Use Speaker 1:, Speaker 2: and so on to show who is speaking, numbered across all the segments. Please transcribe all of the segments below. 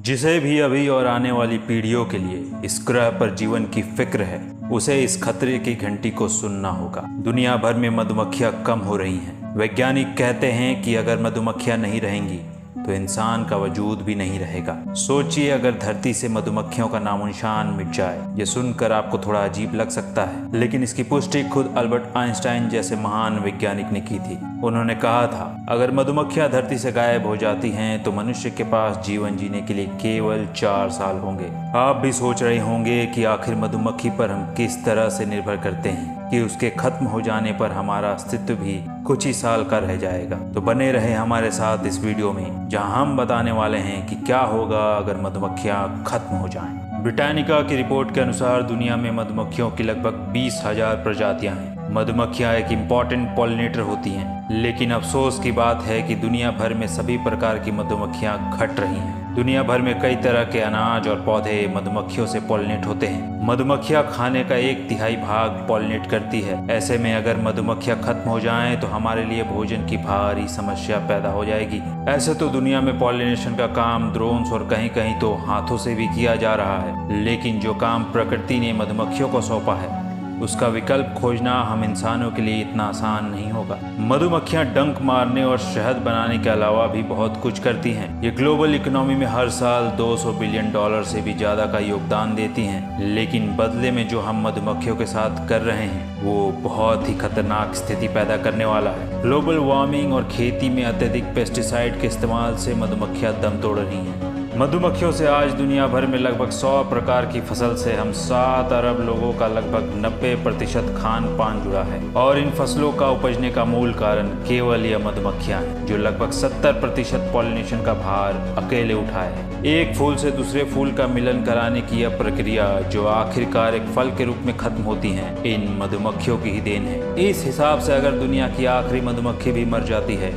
Speaker 1: जिसे भी अभी और आने वाली पीढ़ियों के लिए इस ग्रह पर जीवन की फिक्र है, उसे इस खतरे की घंटी को सुनना होगा। दुनिया भर में मधुमक्खियां कम हो रही हैं। वैज्ञानिक कहते हैं कि अगर मधुमक्खियां नहीं रहेंगी तो इंसान का वजूद भी नहीं रहेगा। सोचिए, अगर धरती से मधुमक्खियों का नामोनिशान मिट जाए। ये सुनकर आपको थोड़ा अजीब लग सकता है, लेकिन इसकी पुष्टि खुद अल्बर्ट आइंस्टाइन जैसे महान वैज्ञानिक ने की थी। उन्होंने कहा था, अगर मधुमक्खियां धरती से गायब हो जाती हैं तो मनुष्य के पास जीवन जीने के लिए केवल 4 साल होंगे। आप भी सोच रहे होंगे कि आखिर मधुमक्खी पर हम किस तरह से निर्भर करते हैं कि उसके खत्म हो जाने पर हमारा अस्तित्व भी कुछ ही साल का रह जाएगा। तो बने रहे हमारे साथ इस वीडियो में, जहां हम बताने वाले हैं कि क्या होगा अगर मधुमक्खियां खत्म हो जाएं। ब्रिटानिका की रिपोर्ट के अनुसार दुनिया में मधुमक्खियों की लगभग 20,000 प्रजातियां हैं। मधुमक्खियां एक इम्पॉर्टेंट पॉलिनेटर होती हैं, लेकिन अफसोस की बात है कि दुनिया भर में सभी प्रकार की मधुमक्खियां घट रही हैं। दुनिया भर में कई तरह के अनाज और पौधे मधुमक्खियों से पॉलिनेट होते हैं। मधुमक्खियां खाने का 1/3 भाग पॉलिनेट करती है। ऐसे में अगर मधुमक्खियां खत्म हो जाएं तो हमारे लिए भोजन की भारी समस्या पैदा हो जाएगी। ऐसे तो दुनिया में पॉलिनेशन का काम ड्रोन्स और कहीं कहीं तो हाथों से भी किया जा रहा है, लेकिन जो काम प्रकृति ने मधुमक्खियों को सौंपा है उसका विकल्प खोजना हम इंसानों के लिए इतना आसान नहीं होगा। मधुमक्खियां डंक मारने और शहद बनाने के अलावा भी बहुत कुछ करती हैं। ये ग्लोबल इकोनॉमी में हर साल $200 बिलियन से भी ज्यादा का योगदान देती हैं, लेकिन बदले में जो हम मधुमक्खियों के साथ कर रहे हैं वो बहुत ही खतरनाक स्थिति पैदा करने वाला है। ग्लोबल वार्मिंग और खेती में अत्यधिक पेस्टिसाइड के इस्तेमाल से मधुमक्खियां दम तोड़ रही हैं। मधुमक्खियों से आज दुनिया भर में लगभग 100 प्रकार की फसल से हम 7 अरब लोगों का लगभग 90% खान पान जुड़ा है, और इन फसलों का उपजने का मूल कारण केवल यह मधुमक्खियां हैं, जो लगभग 70% पॉलिनेशन का भार अकेले उठाए हैं। एक फूल से दूसरे फूल का मिलन कराने की यह प्रक्रिया, जो आखिरकार एक फल के रूप में खत्म होती है, इन मधुमक्खियों की ही देन है। इस हिसाब से अगर दुनिया की आखिरी मधुमक्खी भी मर जाती है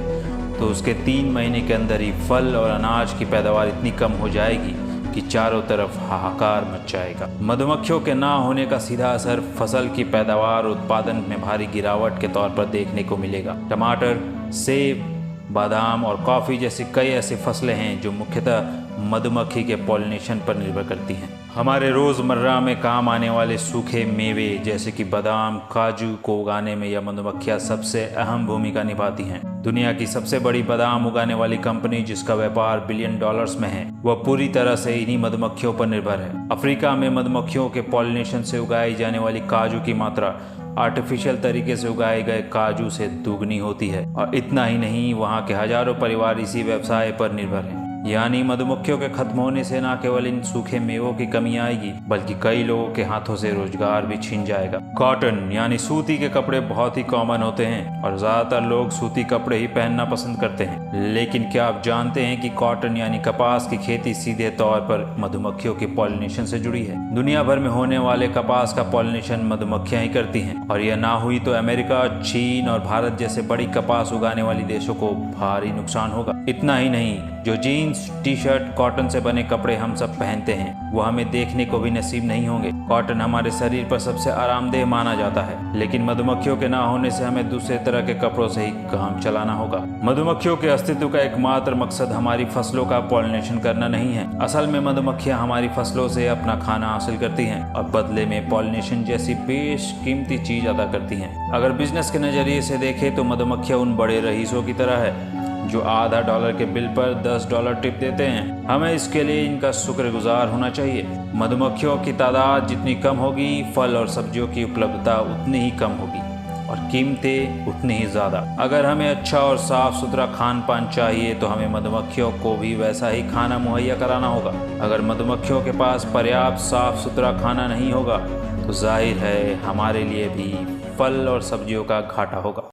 Speaker 1: तो उसके 3 महीने के अंदर ही फल और अनाज की पैदावार इतनी कम हो जाएगी कि चारों तरफ हाहाकार मच जाएगा। मधुमक्खियों के ना होने का सीधा असर फसल की पैदावार उत्पादन में भारी गिरावट के तौर पर देखने को मिलेगा। टमाटर, सेब, बादाम और कॉफ़ी जैसी कई ऐसी फसलें हैं जो मुख्यतः मधुमक्खी के पॉलिनेशन पर निर्भर करती हैं। हमारे रोज़मर्रा में काम आने वाले सूखे मेवे जैसे कि बादाम, काजू को उगाने में यह मधुमक्खियां सबसे अहम भूमिका निभाती हैं। दुनिया की सबसे बड़ी बादाम उगाने वाली कंपनी, जिसका व्यापार $बिलियन में है, वह पूरी तरह से इन्हीं मधुमक्खियों पर निर्भर है। अफ्रीका में मधुमक्खियों के पॉलिनेशन से उगाई जाने वाली काजू की मात्रा आर्टिफिशियल तरीके से उगाए गए काजू से दुगनी होती है, और इतना ही नहीं, वहाँ के हजारों परिवार इसी व्यवसाय पर निर्भर हैं। यानी मधुमक्खियों के खत्म होने से न केवल इन सूखे मेवों की कमी आएगी, बल्कि कई लोगों के हाथों से रोजगार भी छिन जाएगा। कॉटन यानी सूती के कपड़े बहुत ही कॉमन होते हैं और ज्यादातर लोग सूती कपड़े ही पहनना पसंद करते हैं, लेकिन क्या आप जानते हैं कि कॉटन यानी कपास की खेती सीधे तौर पर मधुमक्खियों की पॉलिनेशन से जुड़ी है। दुनिया भर में होने वाले कपास का पॉलिनेशन मधुमक्खियां ही करती हैं, और यह ना हुई तो अमेरिका, चीन और भारत जैसे बड़ी कपास उगाने वाली देशों को भारी नुकसान होगा। इतना ही नहीं, जो जीन्स, टी शर्ट, कॉटन से बने कपड़े हम सब पहनते हैं वो हमें देखने को भी नसीब नहीं होंगे। कॉटन हमारे शरीर पर सबसे आरामदेह माना जाता है, लेकिन मधुमक्खियों के ना होने से हमें दूसरे तरह के कपड़ों से ही काम चलाना होगा। मधुमक्खियों के अस्तित्व का एकमात्र मकसद हमारी फसलों का पॉलिनेशन करना नहीं है। असल में मधुमक्खियां हमारी फसलों से अपना खाना हासिल करती हैं और बदले में पॉलिनेशन जैसी बेशकीमती चीज अदा करती हैं। अगर बिजनेस के नजरिए से देखें तो मधुमक्खियां उन बड़े रईसों की तरह है जो $0.50 के बिल पर $10 टिप देते हैं। हमें इसके लिए इनका शुक्रगुजार होना चाहिए। मधुमक्खियों की तादाद जितनी कम होगी, फल और सब्जियों की उपलब्धता उतनी ही कम होगी और कीमतें उतनी ही ज़्यादा। अगर हमें अच्छा और साफ सुथरा खान पान चाहिए तो हमें मधुमक्खियों को भी वैसा ही खाना मुहैया कराना होगा। अगर मधुमक्खियों के पास पर्याप्त साफ सुथरा खाना नहीं होगा तो जाहिर है हमारे लिए भी फल और सब्जियों का घाटा होगा।